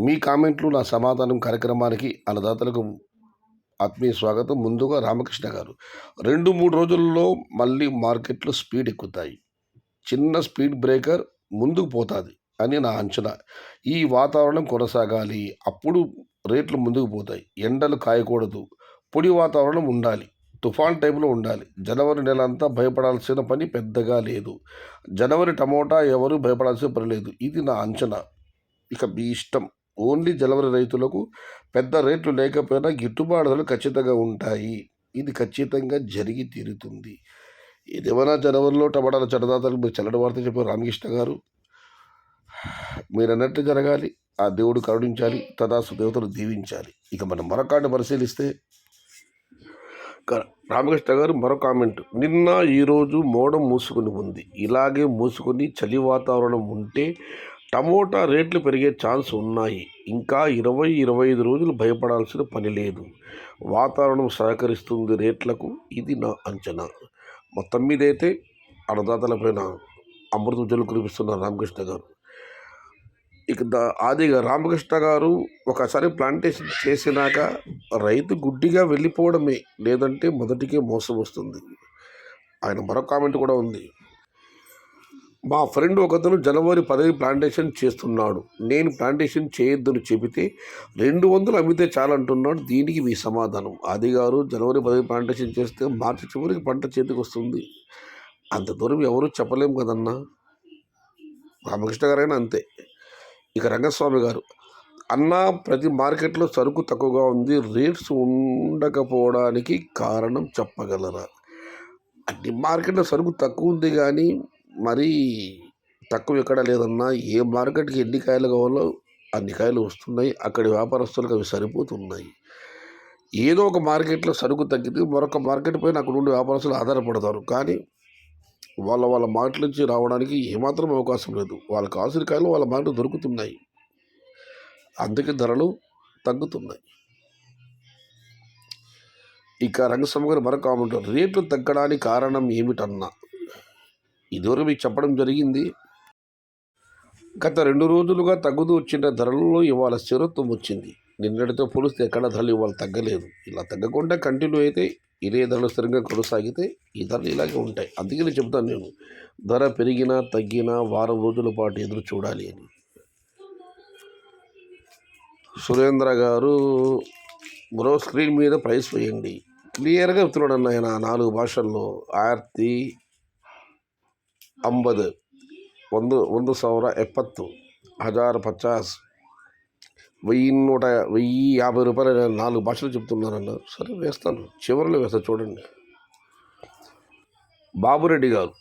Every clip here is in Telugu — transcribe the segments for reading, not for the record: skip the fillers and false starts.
మీ కామెంట్లు నా సమాధానం కార్యక్రమానికి అన్నదాతలకు ఆత్మీయ స్వాగతం. ముందుగా రామకృష్ణ గారు, 2-3 రోజుల్లో మళ్ళీ మార్కెట్లు స్పీడ్ ఎక్కుతాయి. చిన్న స్పీడ్ బ్రేకర్ ముందుకు పోతాది అని నా అంచనా. ఈ వాతావరణం కొనసాగాలి. అప్పుడు రేట్లు ముందుకు పోతాయి. ఎండలు కాయకూడదు. పొడి వాతావరణం ఉండాలి. తుఫాన్ టైంలో ఉండాలి. జనవరి నెల అంతా భయపడాల్సిన పని పెద్దగా లేదు. జనవరి టమోటా ఎవరు భయపడాల్సిన పని లేదు. ఇది నా అంచనా. ఇక మీ ఇష్టం. ఓన్లీ జనవరి రైతులకు పెద్ద రేట్లు లేకపోయినా గిట్టుబాటు ధరలు ఖచ్చితంగా ఉంటాయి. ఇది ఖచ్చితంగా జరిగి తీరుతుంది. ఇదేమైనా జనవరిలో టమాటాల చడదాతలకు మీరు చల్లటి వార్త చెప్పారు రామకృష్ణ గారు. మీరన్నట్టు జరగాలి. ఆ దేవుడు కరుణించాలి. తదాస్తు దేవతలు దీవించాలి. ఇక మనం మరొకటి పరిశీలిస్తే రామకృష్ణ గారు మరో కామెంట్. నిన్న ఈరోజు మోడం మూసుకుని ఉంది. ఇలాగే మూసుకుని చలి వాతావరణం ఉంటే టమోటా రేట్లు పెరిగే ఛాన్స్ ఉన్నాయి. ఇంకా 20-25 రోజులు భయపడాల్సిన పని లేదు. వాతావరణం సహకరిస్తుంది రేట్లకు. ఇది నా అంచనా. మొత్తం మీదైతే అన్నదాతలపైన అమృత జల్లు కురిపిస్తున్నారు రామకృష్ణ గారు. ఇక ఆదిగా రామకృష్ణ గారు ఒకసారి ప్లాంటేషన్ చేసినాక రైతు గుడ్డిగా వెళ్ళిపోవడమే, లేదంటే మొదటికే మోసం వస్తుంది. ఆయన మరో కామెంట్ కూడా ఉంది. మా ఫ్రెండ్ ఒకతను జనవరి 10 ప్లాంటేషన్ చేస్తున్నాడు. నేను ప్లాంటేషన్ చేయొద్దని చెబితే 200 అమ్మితే చాలంటున్నాడు. దీనికి మీ సమాధానం. ఆది గారు, జనవరి 10 ప్లాంటేషన్ చేస్తే మార్చి చివరికి పంట చేతికి వస్తుంది. అంత దూరం ఎవరు చెప్పలేము కదన్నా. రామకృష్ణ గారైనా అంతే. ఇక రంగస్వామి గారు, అన్నా ప్రతి మార్కెట్లో సరుకు తక్కువగా ఉంది. రేట్స్ ఉండకపోవడానికి కారణం చెప్పగలరా? అన్ని మార్కెట్లో సరుకు తక్కువ ఉంది కానీ మరీ తక్కువ ఎక్కడ లేదన్నా. ఏ మార్కెట్కి ఎన్ని కాయలు కావాలో అన్ని కాయలు వస్తున్నాయి. అక్కడి వ్యాపారస్తులకు అవి సరిపోతున్నాయి. ఏదో ఒక మార్కెట్లో సరుకు తగ్గితే మరొక మార్కెట్ పైన అక్కడ ఉండే వ్యాపారస్తులు ఆధారపడతారు. కానీ వాళ్ళ మార్కెట్ నుంచి రావడానికి ఏమాత్రం అవకాశం లేదు. వాళ్ళకి కావాల్సిన కాయలు వాళ్ళ మార్కెట్ దొరుకుతున్నాయి. అందుకే ధరలు తగ్గుతున్నాయి. ఇక రంగస్వామి గారు మరొక కామెంట్. రేట్లు తగ్గడానికి కారణం ఏమిటన్నా? ఇదివరకు మీకు చెప్పడం జరిగింది. గత 2 రోజులుగా తగ్గుతూ వచ్చిన ధరలలో ఇవాళ స్థిరత్వం వచ్చింది. నిన్నటితో పోలిస్తే ఎక్కడ ధరలు ఇవాళ తగ్గలేదు. ఇలా తగ్గకుండా కంటిన్యూ అయితే ఇదే ధరలు స్థిరంగా కొనసాగితే ఈ ధరలు ఇలాగే ఉంటాయి. అందుకే నేను చెప్తాను, నేను ధర పెరిగినా తగ్గినా వారం రోజుల పాటు ఎదురు చూడాలి అని. సురేంద్ర గారు, మరో స్క్రీన్ మీద ప్రైస్ వేయండి. క్లియర్గా చెప్తున్నాడు అన్న ఆయన 4 భాషల్లో. 1050, 170, 1050, 1150 రూపాయలు 4 భాషలు చెప్తున్నారన్న. సరే వేస్తాను, చివరిలో వేస్తాను చూడండి. బాబురెడ్డి గారు,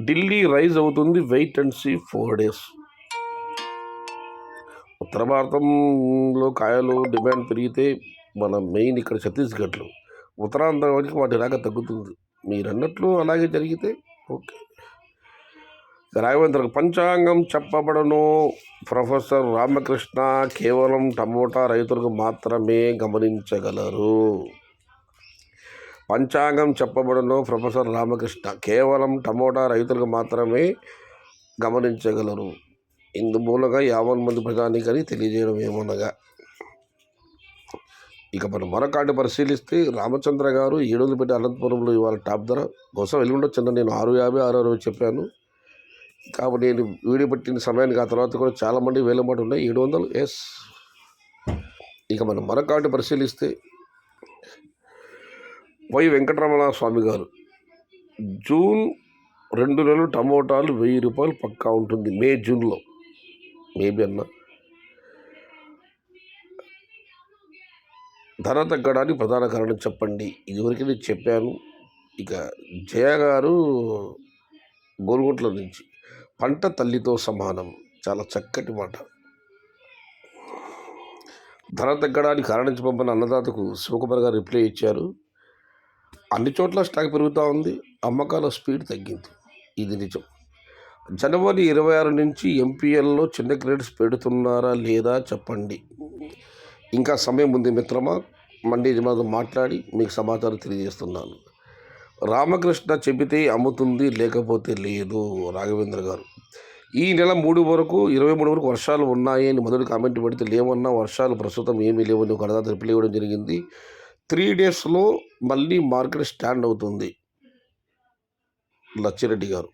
ఢిల్లీ రైజ్ అవుతుంది, వెయిట్ అండ్ సీ 4 days. ఉత్తర భారతంలో కాయలు డిమాండ్ పెరిగితే మన మెయిన్ ఇక్కడ ఛత్తీస్గఢ్లో, ఉత్తరాంధ్రానికి వాటి రాక తగ్గుతుంది. మీరు అన్నట్లు అలాగే జరిగితే ఓకే. రాఘవేంద్ర, పంచాంగం చెప్పబడను ప్రొఫెసర్ రామకృష్ణ కేవలం టమోటా రైతులకు మాత్రమే గమనించగలరు. పంచాంగం చెప్పబడను ప్రొఫెసర్ రామకృష్ణ కేవలం టమోటా రైతులకు మాత్రమే గమనించగలరు. ఇందు మూలంగా 50 మంది ప్రజానికని తెలియజేయడం ఏమనగా. ఇక మనం మరొకటి పరిశీలిస్తే రామచంద్ర గారు 700 పెట్టి అనంతపురంలో ఇవాళ టాప్ ధర కోసం వెళ్ళి ఉండొచ్చు. నేను 650, 660 చెప్పాను. కాబట్టి నేను వీడియో పెట్టిన సమయానికి ఆ తర్వాత కూడా చాలామంది వేల మాట ఉన్నాయి. 700 ఎస్. ఇక మనం మరొకటి పరిశీలిస్తే వై వెంకటరమణ స్వామి గారు, జూన్ 2 నెలలు టమోటాలు 1000 రూపాయలు పక్కా ఉంటుంది. మే జూన్లో మేబీ అన్న. ధర తగ్గడానికి ప్రధాన కారణం చెప్పండి. ఇదివరకు నేను చెప్పాను. ఇక జయ గారు గోల్గుంట్ల నుంచి, పంట తల్లితో సమానం. చాలా చక్కటి మాట. ధర తగ్గడానికి కారణం చెప్పమని అన్నదాతకు శివకుమార్ గారు రిప్లై ఇచ్చారు. అన్ని చోట్ల స్టాక్ పెరుగుతూ ఉంది, అమ్మకాల స్పీడ్ తగ్గింది. ఇది నిజం. జనవరి 26 నుంచి ఎంపీఎల్లో చిన్న క్రెడిట్స్ పెడుతున్నారా లేదా చెప్పండి. ఇంకా సమయం ఉంది మిత్రమా. మండీ యజమానితో మాట్లాడి మీకు సమాచారం తెలియజేస్తున్నాను. రామకృష్ణ చెబితే అమ్ముతుంది, లేకపోతే లేదు. రాఘవేంద్ర గారు, ఈ నెల 3 వరకు 23 వరకు వర్షాలు ఉన్నాయి అని మొదటి కామెంట్ పెడితే లేవన్నా వర్షాలు ప్రస్తుతం ఏమీ లేవని ఒక అన్నదాత రిప్లై ఇవ్వడం జరిగింది. 3 డేస్లో మళ్ళీ మార్కెట్ స్టాండ్ అవుతుంది లచ్చిరెడ్డి గారు.